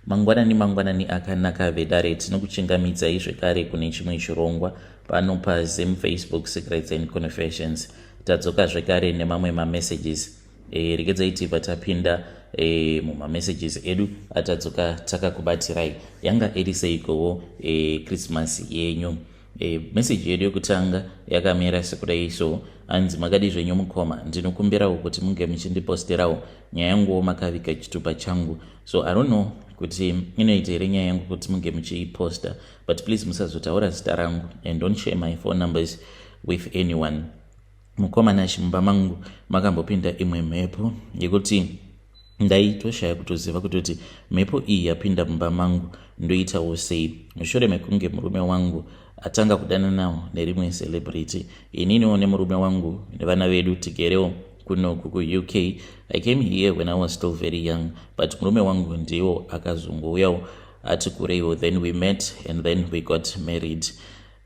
mangwanani akanaka vedare tinokuchingamidzai zvekare kune chimwe chirongwa pano paZim Facebook Secrets and Confessions. Tadzoka zvekare nemamwe mamessages. Regedzai tibva tapinda mumamessages edu atadzoka takakubatirai. Yanga iri seikowo Christmas yenyu. Message yedu yokutanga yakamira sekudai so anzi makadi zvenyu mukoma ndinokumbirawo kuti munge muchindiposterawo nyaya yangu makavika chitupa changu. So I don't know kuti inoita here nyaya yangu kuti munge muchiposta, but please musazotaura zita rangu and don't share my phone numbers with anyone. Mukoma nashi mumba mangu makambopinda imwe mhepo yekuti ndaitoshaya kutoziva kuti mhepo iyi yapinda mumba mangu ndoitawo sei. Mushure mekunge murume wangu atanga kudana nawo nerimwe celebrity, ininiwo nemurume wangu nevana vedu tigerewo kunoku ku-UK. I came here when I was still very young, but murume wangu ndiwo akazongouyawo ati kureiwo, then we met and then we got married.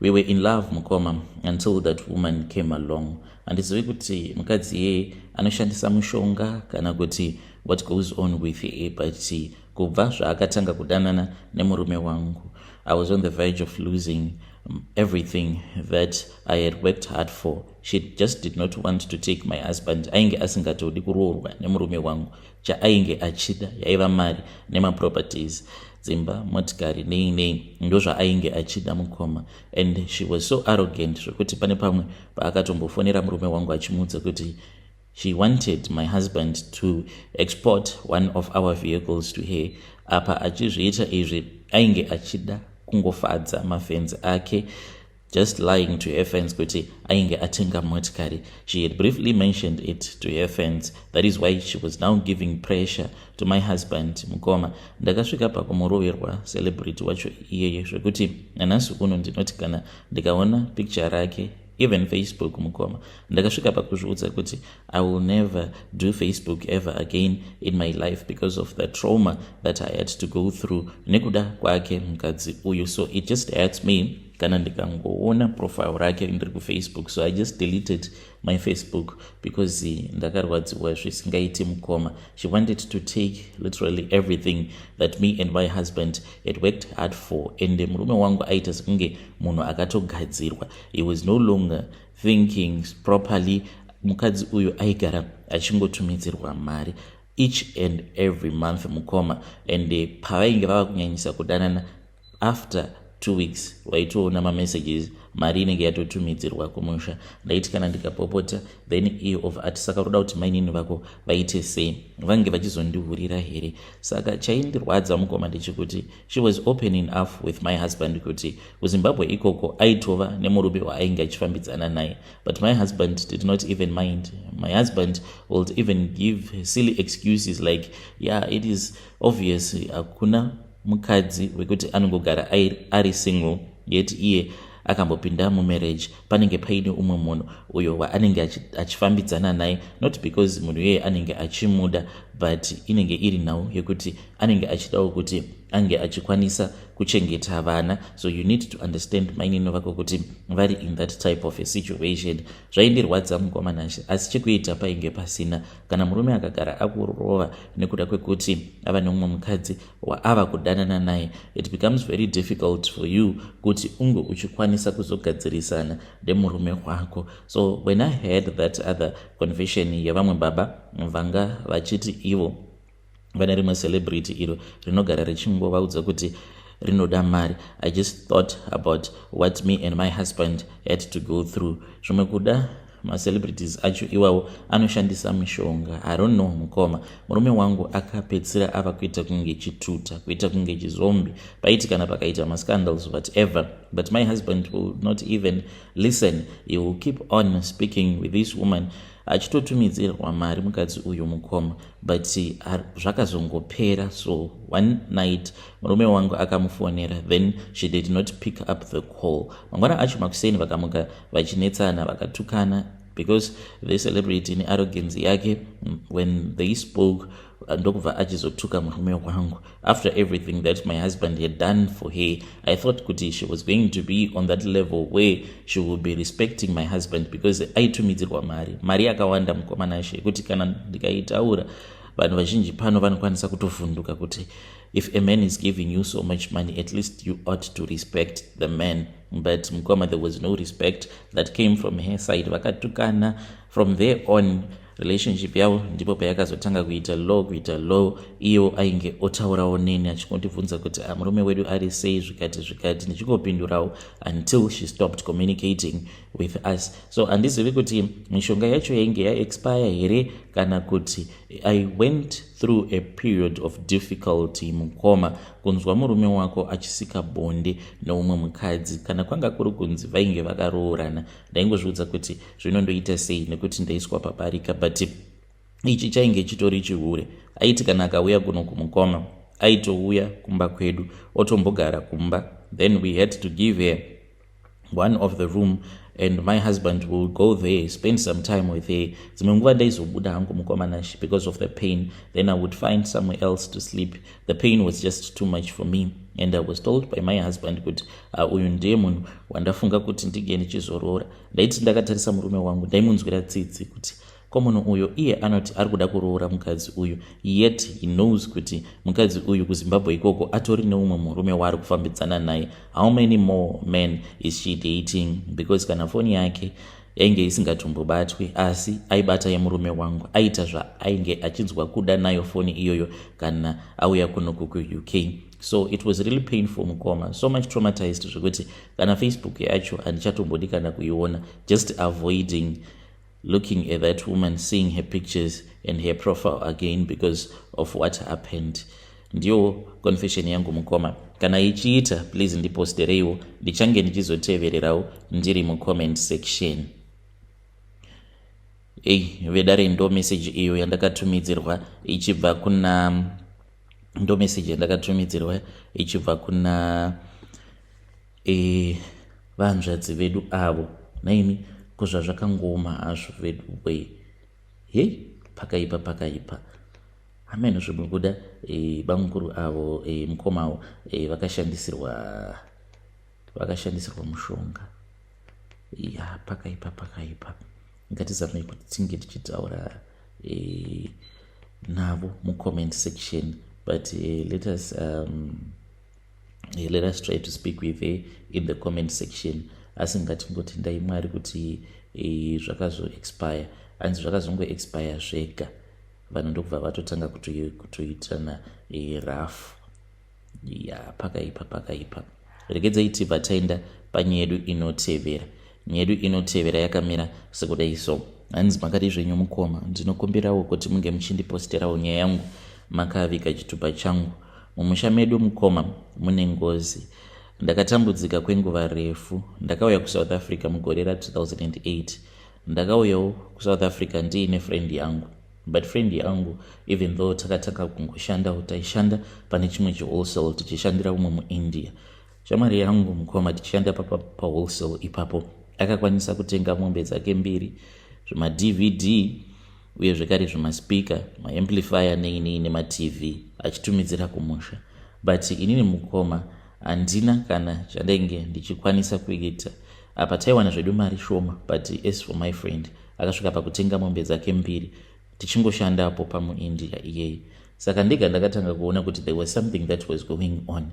We were in love mukoma until that woman came along. Handizivi kuti mukadzi yeye anoshandisa mushonga kana kuti what goes on with her, but kubva zvaakatanga kudanana nemurume wangu, I was on the verge of losing everything that I had worked hard for. She just did not want to take my husband. Ainge asingatodi kuroorwa nemurume wangu. Chaainge achida yaiva mari nemaproperties, dzimba, motikari nei ndo zvaainge achida mukoma. And she was so arrogant zvekuti pane pamwe paakatombofonera murume wangu achimuudza kuti she wanted my husband to export one of our vehicles to her. Apa achizviita izvi ainge achida kungofadza mafenzi ake, just lying to her fans kuti ainge atenga motikari. She had briefly mentioned it to her fans. That is why she was now giving pressure to my husband mukoma. Ndakasvika pakumuroverwa celebrity wacho iyeye zvekuti nanhasi uno ndinoti kana ndikaona picture rake even Facebook mukoma ndakasvika pakuzviudza kuti I will never do Facebook ever again in my life because of the trauma that I had to go through nekuda kwake mukadzi uyu. So it just hurts me kana ndikangoona profile rake ndiri kuFacebook. So I just deleted my Facebook because ndakarwadziwa zvisingaiti mukoma. She wanted to take literally everything that me and my husband had worked hard for. And murume wangu aita sekunge munhu akatogadzirwa. He was no longer thinking properly. Mukadzi uyu aigara achingotumidzirwa mari each and every month mukoma. And pavainge vava kunyanyisa kudanana, after 2 weeks waitoona mamessages mari inenge yatotumidzirwa kumusha. Ndaiti kana ndikapopota then iyo of ati saka roda kuti mainini vako vaite sei, vange vachizondihurira here. Saka chaindirwadza mukoma ndechikuti she was open enough with my husband kuti kuZimbabwe ikoko aitova nemurume waainge achifambidzana naye, but my husband did not even mind. My husband would even give silly excuses like yeah, it is obvious hakuna mukadzi wekuti anongogara ari single yet iye akambopinda mumarriage panenge paine umwe munhu uyo waanenge achifambidzana naye, not because munhu yeye anenge achimuda, but inenge iri nhau yekuti anenge achidawo kuti ange achikwanisa kuchengeta vana. So you need to understand mainini vako kuti vari in that type of a situation. Zvaindirwadza mukoma nashi, asi chekuita painge pasina. Kana murume akagara akurova nekuda kwekuti ava nomumwe mukadzi waava kudanana naye, it becomes very difficult for you kuti unge uchikwanisa kuzogadzirisana nemurume wako. So when I heard that other confession yavamwe baba vanga vachiti ivo vane rimwe celebrity iro rinogara richingovaudza kuti rinoda mari, I just thought about what me and my husband had to go through. Zvimwe kuda macelebrities acho iwawo anoshandisa mishonga. I don't know mukoma. Murume wangu akapedzisira ava kuita kunge chituta, kuita kunge chizombi. Paiti kana pakaita mascandals whatever, but my husband will not even listen. He will keep on speaking with this woman achitotumidzirwa mari mukadzi uyu mukoma, but zvakazongopera. So one night murume wangu akamufonera, then she did not pick up the call. Mangwana acho makuseni vakamuka vachinetsana vakatukana because the celebrity in arrogance yake. When they spoke ndokubva achizotuka murume wangu. After everything that my husband had done for her, I thought kuti she was going to be on that level where she would be respecting my husband because aitumidzirwa mari yakawanda mukoma nashe kuti kana ndikaitaura vanhu vazhinji pano vanokwanisa kutovhunduka kuti if a man is giving you so much money, at least you ought to respect the man. But Mukoma, there was no respect that came from her side. Vakatukana. From there on, relationship yavo ndipo payakazotanga kuita low iyo ainge otaurawo neni achikondibvunza kuti murume wedu ari sei zvikati ndichingopindurawo until she stopped communicating with us. So handizivi kuti mishonga yacho yainge yaexpire here kana kuti I went through a period of difficulty. Mukoma, kunzwa murume wako achisika bonde noumwe mukadzi kana kwanga kuri kunzi vainge vakaroorana, ndaingozviudza kuti zvinondoita sei nekuti ndaiswa pabarika, but ichi chainge chitori chihure. Aiti kana akauya kuno kuMukoma aitouya kumba kwedu otombogara kumba, then we had to give her one of the room and my husband will go there, spend some time with her. Dzimwe nguva ndaizobuda hangu mukomanashi because of the pain, then I would find somewhere else to sleep. The pain was just too much for me, and I was told by my husband kuti uyu ndiye munhu wandafunga kuti ndige ndichizorora. Ndaiti ndakatarisa murume wangu ndaimunzwira tsitsi kuti ko munhu uyo iye anoti ari kuda kuroora mukadzi uyu, yet he knows kuti mukadzi uyu kuZimbabwe ikoko atori neumwe murume waari kufambidzana naye. How many more men is she dating? Because kana foni yake yainge isingatombobatwi, asi aibata yemurume wangu, aita zvaainge achinzwa kuda nayo foni iyoyo kana auya kuno kuku-UK. So it was really painful Mukoma, so much traumatized zvekuti kana Facebook yacho handichatombodi kana kuiona, just avoiding looking at that woman, seeing her pictures and her profile again because of what happened. Ndiyo confession yangu Mukoma. Kana ichiita, please ndipostereiwo, ndichange ndichizotevererawo ndiri mucomment section. Vedare ndo message iyo yandakatumidzirwa ichibva kuna ndo message yandakatumidzirwa ichibva kuna vanzvadzi vedu avo. Naimi kuzva zvakangoma hazvo vedu we pakaipa ameno zvimukuda bamukuru avo Mukoma avo vakashandisirwa mushonga pakaipa. Ngatizamei kuti tinge tichitaura navo mucomment section, but let us try to speak with her in the comment section. Asi ngatingoti ndai Mwari kuti zvakazo expire, hanzi zvakazongo expire zvega, vanhu ndokubva vatotanga kutoitana rafu. Pakaipa. Regedzai tibva taenda panyaya yedu inotevera. Nyaya yedu inotevera yakamira sekudai so. Hanzi makati zvenyu Mukoma, ndinokumbirawo kuti munge muchindiposterawo nyaya yangu makavika chitupa changu. Mumusha medu Mukoma mune ngozi. Ndakatambudzika kwenguva refu. Ndakauya kuSouth Africa mugore ra2008. Ndakauyawo kuSouth Africa ndiine friend yangu, but friend yangu even though takatanga kungoshanda taishanda pane chimwe chewholesale tichishandira umwe muIndia. Shamwari yangu Mukoma tichishanda pawholesale ipapo akakwanisa kutenga mombe dzake 2, zvima-DVD uye zvekare zvima-speaker, ma-amplifier nematv achitumidzira kumusha. But inini Mukoma handina kana chandainge ndichikwanisa kuita. Apa taiwana zvedu mari shoma, but as for my friend akasvika pakutenga mombe dzake 2 tichingoshandapo pamuIndia iyeye. Saka ndega ndakatanga kuona kuti there was something that was going on.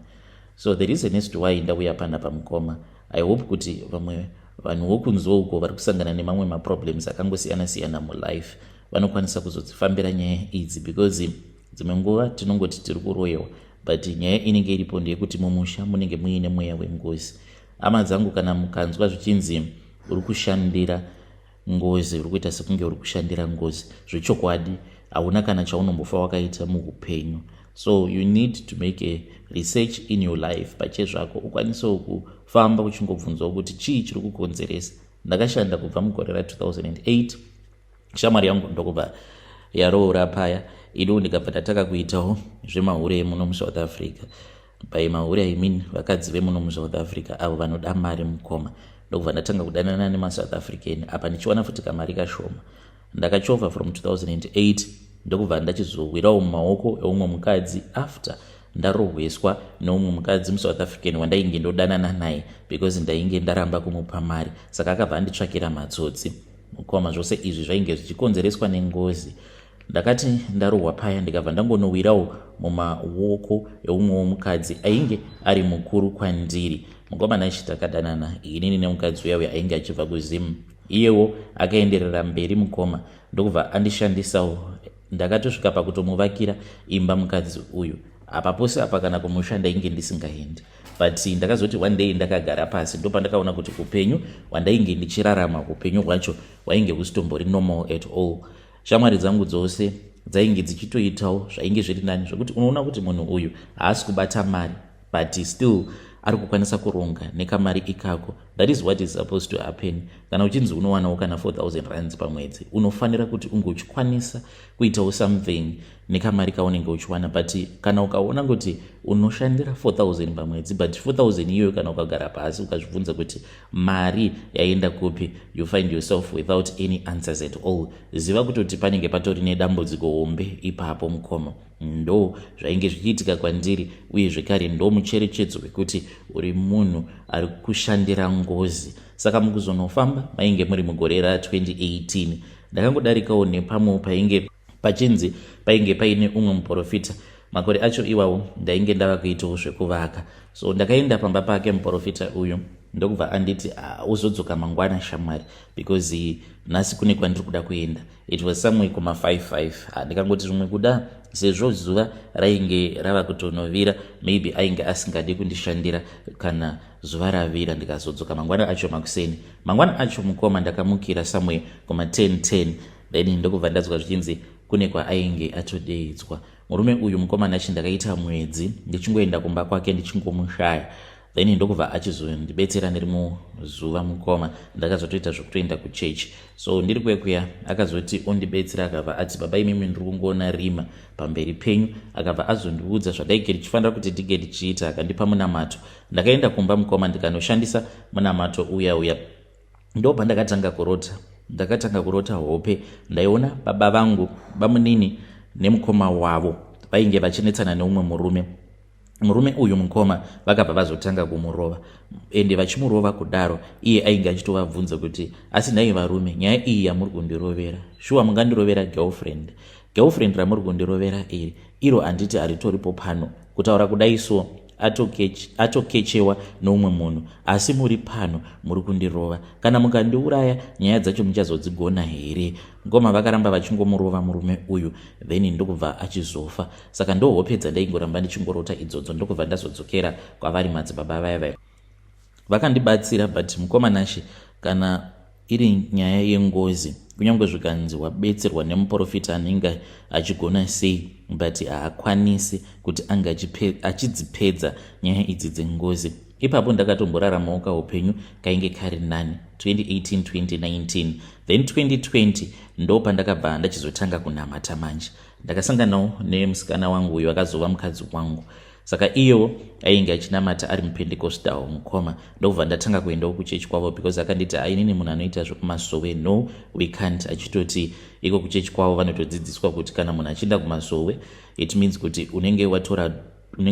So the reason is to why ndauya panapa Mukoma, I hope kuti vamwe vanhu vokunzwa uko vari kusangana nemamwe maproblems akangosiyana mulife vanokwanisa kuzodzifambira nyaya idzi, because dzimwe nguva tinongoti tiri kuroyewa, but nyaya inenge iripo ndeyekuti mumusha munenge muine mweya wengozi. Hama dzangu, kana mukanzwa zvichinzi uri kushandira ngozi, uri kuita sekunge uri kushandira ngozi, zvechokwadi hauna kana chaunombofa wakaita muupenyu. So you need to make a research in your life pachezvako, ukwanisewo kufamba uchingobvunzawo kuti chii chiri kukonzeresa. Ndakashanda kubva mugore ra2008, shamwari yangu ndokubva yaroora paya, ido ndikabva ndataka kuitawo zvemahure emuno muSouth Africa. By mahure I mean vakadzi vemuno muSouth Africa avo vanoda mari Mukoma. Ndokubva ndatanga kudanana nemaSouth African, apa ndichiwana futi kamari kashoma. Ndakachovha from 2008 ndokubva ndachizowirawo mumaoko eumwe mukadzi after ndarohweswa neumwe mukadzi muSouth African wandainge ndodanana naye because ndainge ndaramba kumupa mari. Saka akabva anditsvakira matsotsi Mukoma. Zvose izvi zvainge zvichikonzereswa nengozi. ndakati ndarohwa paya ndikabva ndangonowirawo mumaoko eumwewo mukadzi ainge ari mukuru kwandiri. Mukomana ichi takadanana inini nemukadzi uya ainge achibva kuzimu. Iyewo akaenderera mberi mukoma ndokubva andishandisawo. Ndakatosvika pakutomuvakira imba mukadzi uyu. Apa pose apa kana kumushanda inge ndisingaendi, but ndakazoti one day ndakagara pasi ndopandakaona kuti upenyu hwandainge ndichirarama upenyu hwacho hwainge husitombori normal at all. Shamwari dzangu dzose dzainge dzichitoitawo zvainge zviri nani, zvokuti unoona kuti munhu uyu haasi kubata mari but still ari kukwanisa kuronga nekamari ikako. That is what is supposed to happen. Kana uchinzi unowanawo kana 4,000 rands pamwedzi, unofanira kuti unge uchikwanisa kuitawo something nekamari kaunenge uchiwana. But kana ukaona kuti unoshandira 4,000 pamwedzi but 4,000 iyoyo kana ukagara pasi ukazvibvunza kuti mari yaenda kupi, you find yourself without any answers at all. Ziva kutoti panenge patori nedambudziko hombe ipapo mukoma. Ndo zvainge zvichiitika kwandiri, uye zvekare ndo mucherechedzo wekuti uri munhu ari kushandira ngozi. Saka mukuzonofamba mainge muri mugore ra2018 ndakangodarikawo nepamwe painge pachinzi painge paine umwe muprofita. Makore acho iwawo ndainge ndava kuitawo zvekuvaka, so ndakaenda pamba pake muprofita uyu ndokubva anditi uzodzoka mangwana shamwari, because nhasi kune kwandiri kuda kuenda. It was somewhere kuma 5:5. Ndikangoti zvimwe kuda sezvo zuva rainge rava kutonovira, maybe ainge asingadi kundishandira kana zuva ravira, ndikazodzoka mangwana acho makuseni. Mangwana acho mukoma ndakamukira somewhere kuma 10:10, then ndokubva ndazwa zvichinzi kune kwaainge atodeidzwa. Murume uyu mukomana achi ndakaita mwedzi ndichingoenda kumba kwake ndichingomushaya, then ndokubva achizondibetsera nerimwe zuva mukoma ndakazotoita zvokutoenda kuchechi. So ndiri kwekuya akazoti ondibetsera, akabva ati baba imimi ndiri kungoona rima pamberi penyu, akabva azondiudza zvadaike ndichifanira kuti ndige ndichiita, akandipa munamato. Ndakaenda kumba mukoma ndikanoshandisa munamato uya. Ndo pandakatanga kurota hope. Ndaiona baba vangu bamunini nemukoma wavo vainge vachinetsana neumwe murume uyu mukoma vakabva vazotanga kumurova, ende vachimurova kudaro iye ainge achitovabvunza kuti asi nhai varume, nyaya iyi yamuri kundirovera, shuwa mungandirovera girlfriend ramuri kundirovera iro handiti haritoripo pano, kutaura kudai so atokechewa noumwe munhu, asi muri pano muri kundirova. Kana mukandiuraya nyaya dzacho muchazodzigona here? Ngoma vakaramba vachingomurova murume uyu, then ndokubva achizofa. Saka ndo hope dzandaingoramba ndichingorota idzodzo. Ndokubva ndazodzokera kwavari madzibaba vaya vakandibatsira, but mukomanashi kana iri nyaya yengozi, kunyange zvikanzi wabetserwa nemuprofita anenge achigona sei, but haakwanisi kuti anga achidzipedza nyaya idzi dzengozi. Ipapo ndakatomboraramawo kaupenyu kainge kari nani 2018-2019, then 2020 ndo pandakabva ndachizotanga kunamata manje. Ndakasanganawo nemusikana wangu uyo akazova mukadzi wangu. Saka iyo ainge achinamata ari muPentecostal mukoma. Ndokubva ndatanga kuendawo kuchechi kwavo, because akanditi inini munhu anoita zvekumasowe, no we can't. Achitoti iko kuchechi kwavo vanotodzidziswa kuti kana munhu achienda kumasowe it means kuti unenge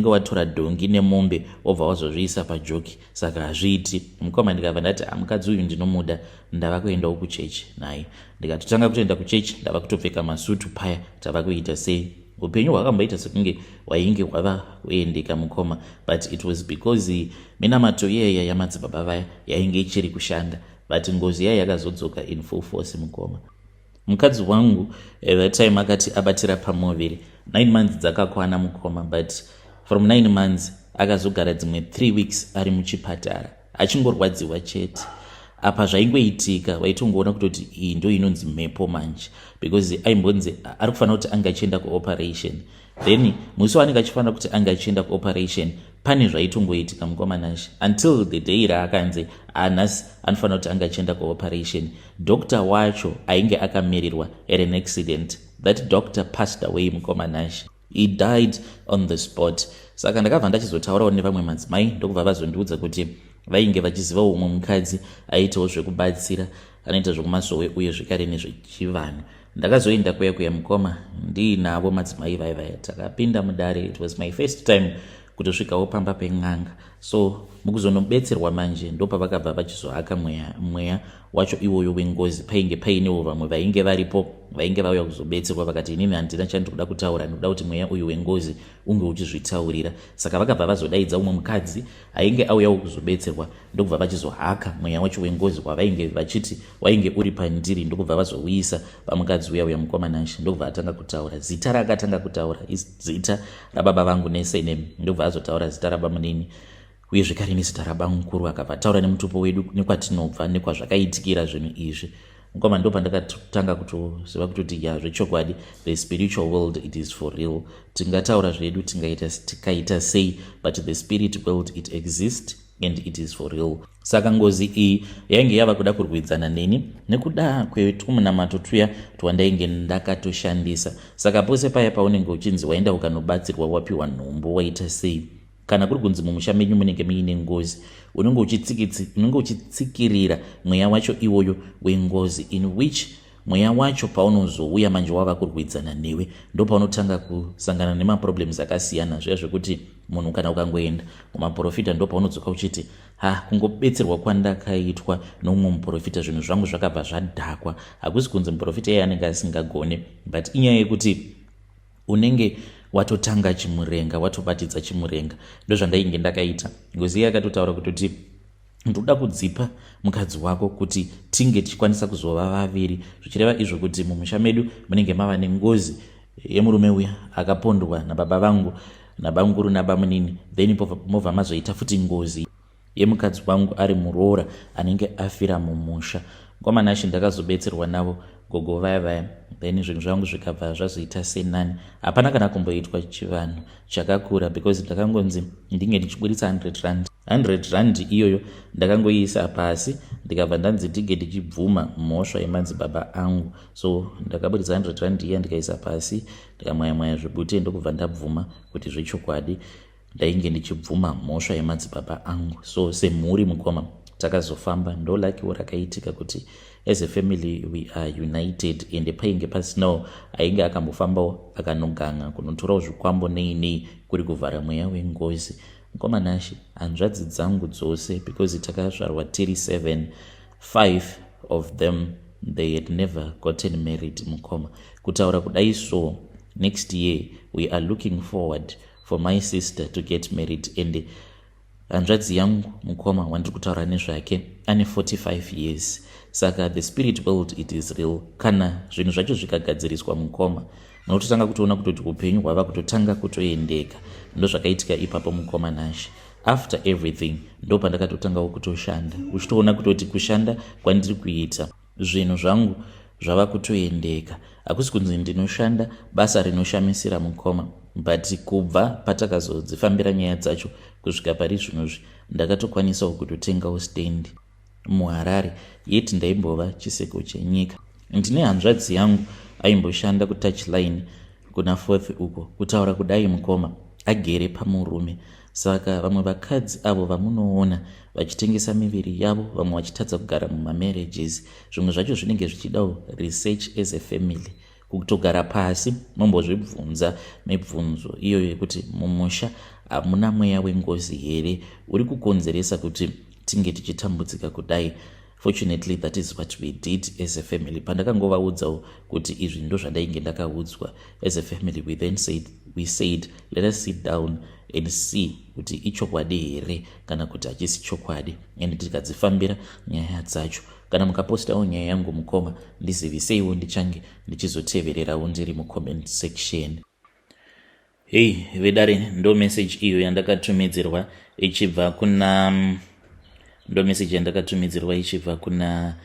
watora dongi nemombe obva wazozviisa pajoki, saka hazviiti. Mukoma ndikabva ndati mukadzi uyu ndinomuda, ndava kuendawo kuchechi naye. Ndikatotanga kutoenda kuchechi, ndava kutopfeka masutu paya, tava kuita sei. Upenyu hwakamboita sekunge hwainge hwava kuendeka mukoma, but it was because minamato iyaya yamadzibaba vaya yainge ichiri kushanda, but ngozi yaya yakazodzoka in full force mukoma. Mukadzi wangu that time akati abatira pamoviri 9 months dzakakwana mukoma, but from 9 months akazogara dzimwe 3 weeks ari muchipatara achingorwadziwa chete. Apa zvaingoitika waitongoona kutoti iyi ndo inonzi mhepo manje, because aimbonzi ari kufanira kuti anga achienda kuoperation, then musi wanenge achifanira kuti anga achienda kuoperation pane zvaitongoitika mukomanashi, until the day raakanzi anhasi anofanira kuti anga achienda kuoperation. Doctor wacho ainge akamirirwa at an accident. That doctor passed away mukomanashi, he died on the spot. Saka ndakabva ndachizotaurawo nevamwe madzimai, ndokubva vazondiudza kuti vainge vachiziva umwe mukadzi aitawo zvekubatsira, anoita zvekumasowe uye zvekare nezvechivanhu. Ndakazoenda kuya mukoma ndiinavo madzimai vaya takapinda mudare. It was my first time kutosvikawo pamba pen'anga. So mukuzonobetserwa manje ndopavakabva vachizohaka mweya wacho iwoyo wengozi. Painge painewo vamwe vainge varipo vainge vauya kuzobetserwa vakati inini handina chandiri kuda kutaura, ndinoda kuti mweya uyu wengozi unge uchizvitaurira. Saka vakabva vazodaidza umwe mukadzi ainge auyawo kuzobetserwa, ndokubva vachizohaka mweya wacho wengozi kwavainge vachiti wainge uri pandiri, ndokubva vazouyisa pamukadzi uya mukomanashe, ndokubva atanga kutaura. Zita raakatanga kutaura zita rababa vangu nesenemi, ndokubva azotaura zita rabamunini uye zvekare nezita rabamukuru, akabva taura nemutupo wedu nekwatinobva nekwazvakaitikira zvinhu izvi. Mukoma ndo pandakatanga kutoziva kutoti zvechokwadi, the spiritual world it is for real. Tingataura zvedu tikaita sei, but the spirit world it exists and it is for real. Saka ngozi iyi yainge yava kuda kurwidzana neni nekuda kwetumunamato tuya twandainge ndakatoshandisa. Saka pose paya paunenge uchinzi waenda ukanobatsirwa wapiwa nhombo waita sei, kana kuri kunzi mumusha menyu munenge muine ngozi, unenge uchitsikirira mweya wacho iwoyo wengozi, in which mweya wacho paunozouya manje wava kurwidzana newe, ndo paunotanga kusangana nemaproblems akasiyana zviya zvekuti munhu kana ukangoenda kumaprofita ndo paunodzoka uchiti kungobetserwa kwandakaitwa noumwe muprofita zvinhu zvangu zvakabva zvadhakwa. Hakusi kunzi muprofita iye anenge asingagone, but inyaya yekuti unenge watotanga chimurenga, watobatidza chimurenga. Ndo zvandainge ndakaita. Ngozi iye akatotaura kutoti ndoda kudzipa mukadzi wako kuti tinge tichikwanisa kuzova vaviri, zvichireva izvo kuti mumusha medu munenge mava nengozi yemurume uya akapondwa nababa vangu nabamukuru nabamunini, then mobva mazoita futi ngozi yemukadzi wangu ari muroora anenge afira mumusha. Komanashe ndakazobetserwa navo gogo vaya, then zvinhu zvangu zvikabva zvazoita senani. Hapana kana kumboitwa chivanhu chakakura, because ndakangonzi ndinge ndichiburitsa 100 rand iyoyo ndakangoiisa pasi, ndikabva ndanzi ndige ndichibvuma mhosva yemadzibaba angu. So ndakaburitsa 100 rand iya ndikaisa pasi, ndikamwaya zvibute, ndokubva ndabvuma kuti zvechokwadi ndainge ndichibvuma mhosva yemadzibaba angu. So semhuri mukoma takazofamba, ndo lakiwo rakaitika kuti as a family we are united, and painge pasinawo ainge akambofambawo akanoganga kunotorawo zvikwambo nei kuri kuvhara mweya wengozi. Mukomanashi hanzvadzi dzangu dzose, because takazvarwa tiri 7, 5 of them they had never gotten married. Mukoma kutaura kudai, so next year we are looking forward for my sister to get married, and hanzvadzi yangu mukoma wandiri kutaura nezvake ane 45 years. Saka the spirit world it is real. Kana zvinhu zvacho zvikagadziriswa mukoma, unototanga kutoona kutoti upenyu hwava kutotanga kutoendeka. Ndo zvakaitika ipapo mukoma nashe. After everything ndo pandakatotangawo kutoshanda, uchitoona kutoti kushanda kwandiri kuita zvinhu zvangu zvava kutoendeka. Hakusi kunzi ndinoshanda basa rinoshamisira mukoma, but kubva patakazodzifambira nyaya dzacho kusvika pari zvinozvi ndakatokwanisawo kutotengawo stand muHarare, yeti ndaimbova chiseko chenyika. Ndine hanzvadzi yangu aimboshanda kutouchline kuna 4th uko, kutaura kudai mukoma agere pamurume. Saka vamwe vakadzi avo vamunoona vachitengesa miviri yavo, vamwe vachitadza kugara mumamarriages, zvimwe zvacho zvinenge zvichidawo research as a family, kutogara pasi mumbozvibvunza mibvunzo iyo yekuti mumusha hamuna mweya wengozi here uri kukonzeresa kuti tinge tichitambudzika kudai. Fortunately that is what we did as a family. Pandakangovaudzawo kuti izvi ndo zvandainge ndakaudzwa as a family, we said let us sit down and see kuti ichokwadi here kana kuti hachisi chokwadi, and tikadzifambira nyaya dzacho. Kana mukapostawo nyaya yangu mukoma ndiziviseiwo, ndichange ndichizotevererawo ndiri mucomment section. Hey vedare, ndo message iyo yandakatumidzirwa ichibva kuna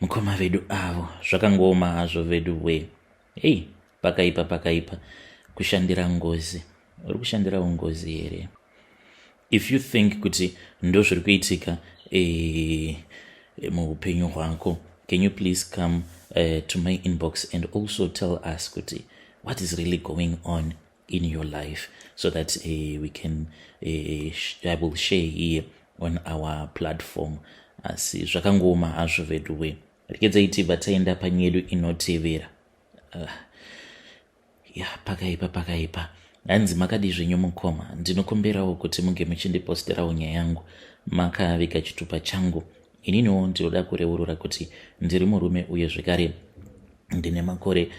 mukoma vedu avo. Zvakangoma hazvo vedu we. Hey, pakaipa kushandira ngozi. Uri kushandira ngozi here? If you think kuti ndo zviri kuitika muupenyu hwako, can you please come to my inbox and also tell us kuti what is really going on in your life, so that we can I will share here on our platform. Asi zvakangoma hazvo vedu we. Rekedzaiti vataenda panyedu inotevera. Pakaipa hanzi makadi zvenyu mukoma, ndinokumbirawo kuti munge muchindiposterawo nyaya yangu makaviga chitupa changu. Ininiwo ndinoda kureurura kuti ndiri murume uye zvekare ndine makore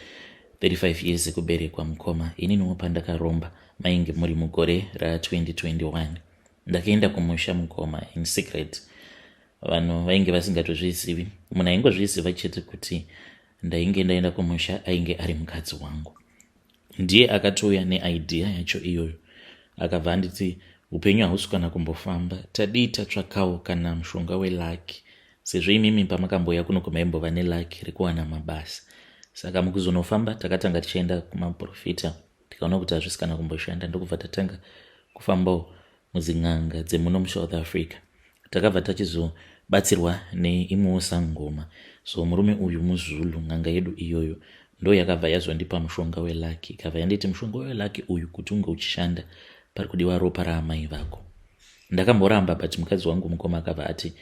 35 years kuberekwa mukoma. Ininiwo pandakaromba mainge muri mugore ra2021 ndakaenda kumusha mukoma in secret. Vanhu vainge vasingatozvizivi. Munhu aingozviziva chete kuti ndainge ndaenda kumusha ainge ari mukadzi wangu. Ndiye akatouya neidea yacho iyoyo, akabva anditi upenyu hausi kana kumbofamba, tadii tatsvakawo kana mushonga welaki, sezvo imimi pamakamboya kuno kumaimbova nelaki rekuwana mabasa. Saka mukuzonofamba takatanga tichienda kumaprofita, tikaona kuti hazvisi kana kumboshanda, ndokubva tatanga kufambawo muzin'anga dzemuno muSouth Africa. Takabva tachizobatsirwa neimwewo sangoma. So murume uyu muZulu, n'anga yedu iyoyo ndo yakabva yazondipa mushonga welaki, ikabva yanditi mushonga welaki uyu kuti unge uchishanda pari kudiwa ropa raamai vako. Ndakamboramba, but mukadzi wangu mukoma akabva ati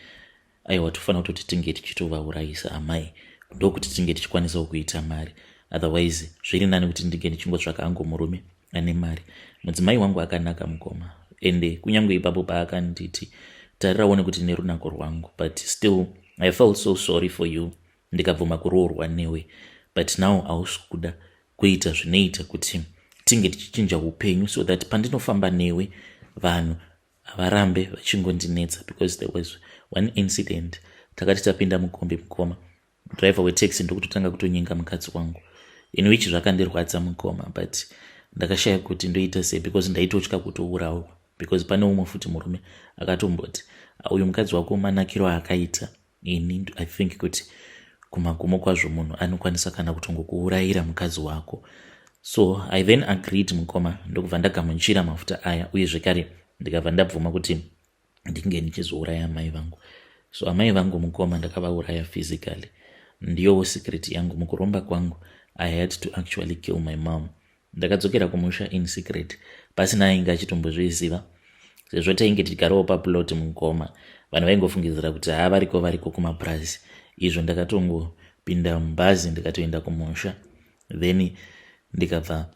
aiwa, tofanira kuti tinge tichitovaurayisa amai ndokuti tinge tichikwanisawo kuita mari, otherwise zviri nani kuti ndinge ndichingotsvaka angu murume ane mari. Mudzimai wangu akanaka mukoma, ende kunyange ipapo paakanditi tariraone kuti nerunako rwangu, but still I felt so sorry for you. Ndikabvuma kuroorwa newe, but now hausi kuda kuita zvinoita kuti tinge tichichinja upenyu, so that pandinofamba newe vanhu havarambe vachingondinetsa. Because there was one incident, takati tapinda mukombe mukoma, driver wetaxi ndokutotanga kutonyinga mukadzi wangu, in which zvakandirwadza mukoma, but ndakashaya kuti ndoita sei, because ndaitotya kutourawa. Because pane umwe futi murume akatomboti uyu mukadzi wako manakiro akaita, ini I think kuti kumagumo kwazvo munhu anokwanisa kana kutongokuurayira mukadzi wako. So I then agreed mukoma, ndokubva ndagamuchira mafuta aya, uye zvekare ndikabva ndabvuma kuti ndinge ndichizouraya amai vangu. So amai vangu mukoma ndakavauraya physically. Ndiyowo secret yangu mukuromba kwangu. I had to actually kill my mom. Ndakadzokera kumusha in secret, pasina ainge achitombozviziva, sezvo tainge tichigarawo paplot mukoma. Vanhu vaingofungidzira kuti variko kumapurazi. Izvo ndakatongopinda mubhazi ndikatoenda kumusha, then ndikabva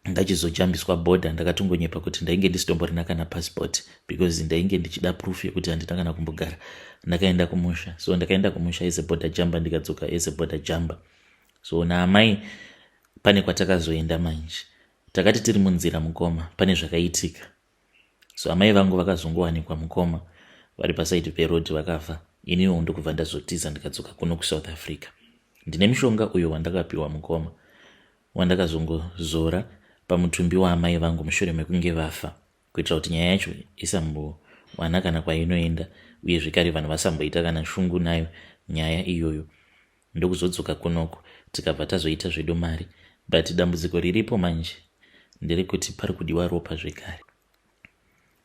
ndachizojambiswa border. Ndakatongonyepa kuti ndainge ndisitomborina kana passport, because ndainge ndichida proof yekuti handina kana kumbogara. Ndakaenda kumusha. So ndakaenda kumusha as a border jumper, ndikadzoka as a border jumper. So naamai pane kwatakazoenda manje. Takati tiri munzira mukoma, pane zvakaitika. So amai vangu vakazongowanikwa mukoma vari pasaidi peroad vakafa. Iniwo ndokubva ndazotiza ndikadzoka kuno kuSouth Africa. Ndine mushonga uyo wandakapiwa mukoma, wandakazongozora pamutumbi waamai vangu mushure mekunge vafa, kuitira kuti nyaya yacho isambowana kana kwainoenda, uye zvekare vanhu vasamboita kana shungu nayo nyaya iyoyo. Ndokuzodzoka kunoko tikabva tazoita zvedu mari, but dambudziko riripo manje ndere kuti pari kudiwa ropa zvekare.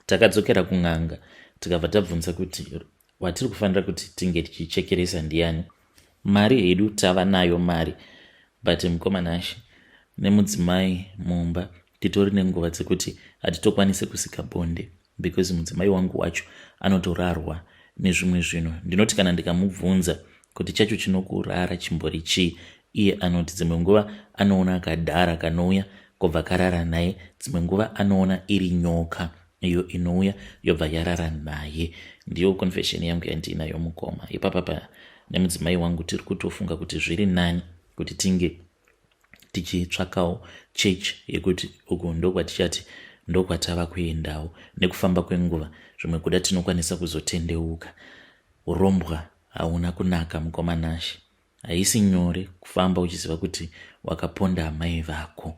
Takadzokera kun'anga tikabva tabvunza kuti watiri kufanira kuti tinge tichichekeresa ndiani. Mari hedu tava nayo mari, but mukoma nashi nemudzimai mumba titori nenguva dzekuti hatitokwanise kusika bonde, because mudzimai wangu wacho anotorarwa nezvimwe zvinhu. Ndinoti kana ndikamubvunza kuti chacho chinokurara chimbori chii, iye anoti dzimwe nguva anoona akadhara kanouya kobva karara naye, dzimwe nguva anoona iri nyoka iyo inouya yobva yarara naye. Ndiyo confession yangu yandinayo mukoma. Ipapa nemudzimai wangu tiri kutofunga kuti zviri nani kuti tinge tichitsvakawo church yekuti uku ndokwatichati ndokwatava kuendawo. Nekufamba kwenguva zvimwe kuda tinokwanisa kuzotendeuka. Urombwa hauna kunaka mukoma nashi. Haisi nyore kufamba uchiziva kuti wakaponda amai vako.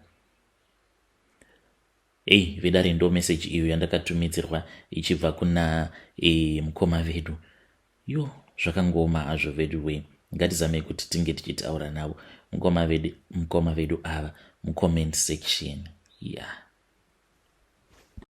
Vedare ndo message iyo yandakatumidzirwa ichibva kuna mukoma vedu. Zvakangoma hazvo vedu we. Ngatizame kuti tinge tichitaura navo mukoma vedu ava mucomment section.